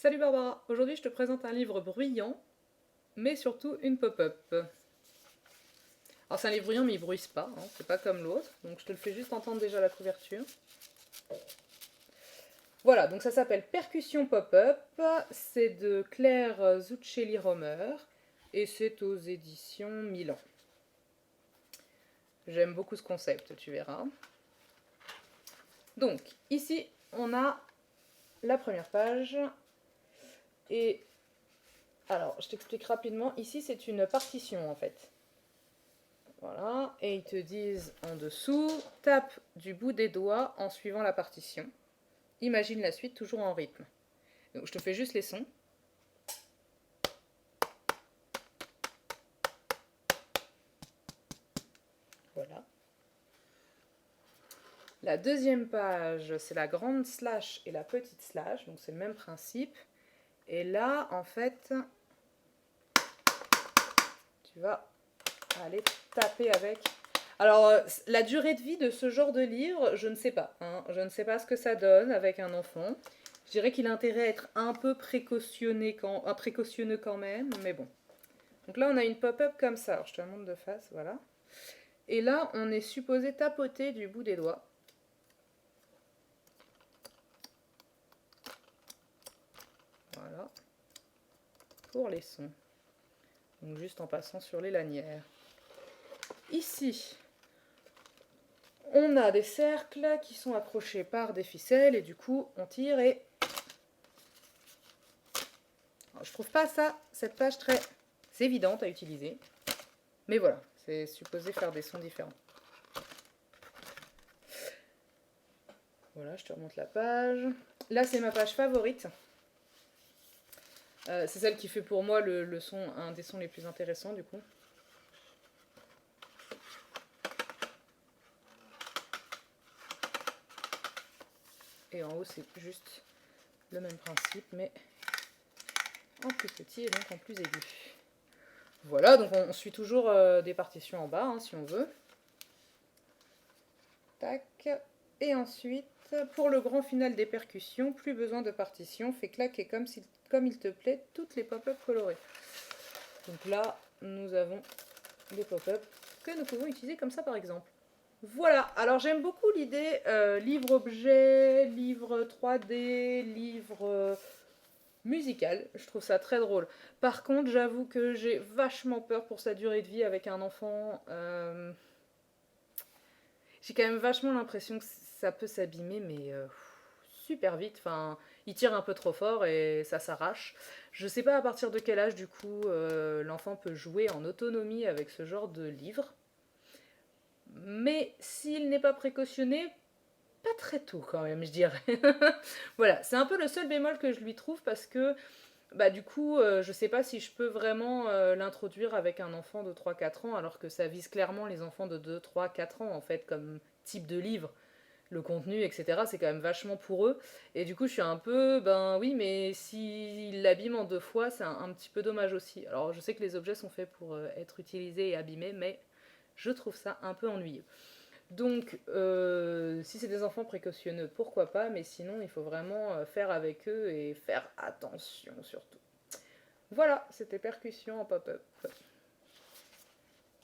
Salut Barbara, aujourd'hui je te présente un livre bruyant, mais surtout une pop-up. Alors c'est un livre bruyant mais il bruisse pas, hein, c'est pas comme l'autre, donc je te le fais juste entendre déjà la couverture. Voilà, donc ça s'appelle Percussion Pop-up, c'est de Claire Zucchelli-Romer, et c'est aux éditions Milan. J'aime beaucoup ce concept, tu verras. Donc, ici, on a la première page, et alors, je t'explique rapidement, ici c'est une partition en fait. Voilà, et ils te disent en dessous, tape du bout des doigts en suivant la partition. Imagine la suite toujours en rythme. Donc je te fais juste les sons. Voilà. La deuxième page, c'est la grande slash et la petite slash, donc c'est le même principe. Et là, en fait, tu vas aller taper avec. Alors, la durée de vie de ce genre de livre, je ne sais pas, hein. Je ne sais pas ce que ça donne avec un enfant. Je dirais qu'il a intérêt à être un peu précautionneux quand même, mais bon. Donc là, on a une pop-up comme ça. Alors, je te la montre de face, voilà. Et là, on est supposé tapoter du bout des doigts. Voilà. Pour les sons. Donc juste en passant sur les lanières. Ici, on a des cercles qui sont accrochés par des ficelles et du coup, on tire et... Alors, je trouve pas cette page très évidente à utiliser. Mais voilà, c'est supposé faire des sons différents. Voilà, je te remonte la page. Là, c'est ma page favorite. C'est celle qui fait pour moi le son, un des sons les plus intéressants du coup. Et en haut, c'est juste le même principe, mais en plus petit et donc en plus aigu. Voilà, donc on suit toujours des partitions en bas, hein, si on veut. Tac. Et ensuite, pour le grand final des percussions, plus besoin de partition, fais claquer comme il te plaît toutes les pop-up colorées. Donc là, nous avons des pop-up que nous pouvons utiliser comme ça par exemple. Voilà, alors j'aime beaucoup l'idée livre-objet, livre 3D, livre musical, je trouve ça très drôle. Par contre, j'avoue que j'ai vachement peur pour sa durée de vie avec un enfant. J'ai quand même vachement l'impression que ça peut s'abîmer, mais super vite. Enfin, il tire un peu trop fort et ça s'arrache. Je sais pas à partir de quel âge, du coup, l'enfant peut jouer en autonomie avec ce genre de livre. Mais s'il n'est pas précautionné, pas très tôt quand même, je dirais. Voilà, c'est un peu le seul bémol que je lui trouve parce que bah du coup, je sais pas si je peux vraiment l'introduire avec un enfant de 3-4 ans alors que ça vise clairement les enfants de 2-3-4 ans en fait comme type de livre. Le contenu, etc., c'est quand même vachement pour eux. Et du coup, je suis un peu, ben oui, mais s'il l'abîme en deux fois, c'est un petit peu dommage aussi. Alors, je sais que les objets sont faits pour être utilisés et abîmés, mais je trouve ça un peu ennuyeux. Donc, si c'est des enfants précautionneux, pourquoi pas, mais sinon, il faut vraiment faire avec eux et faire attention surtout. Voilà, c'était Percussion en pop-up.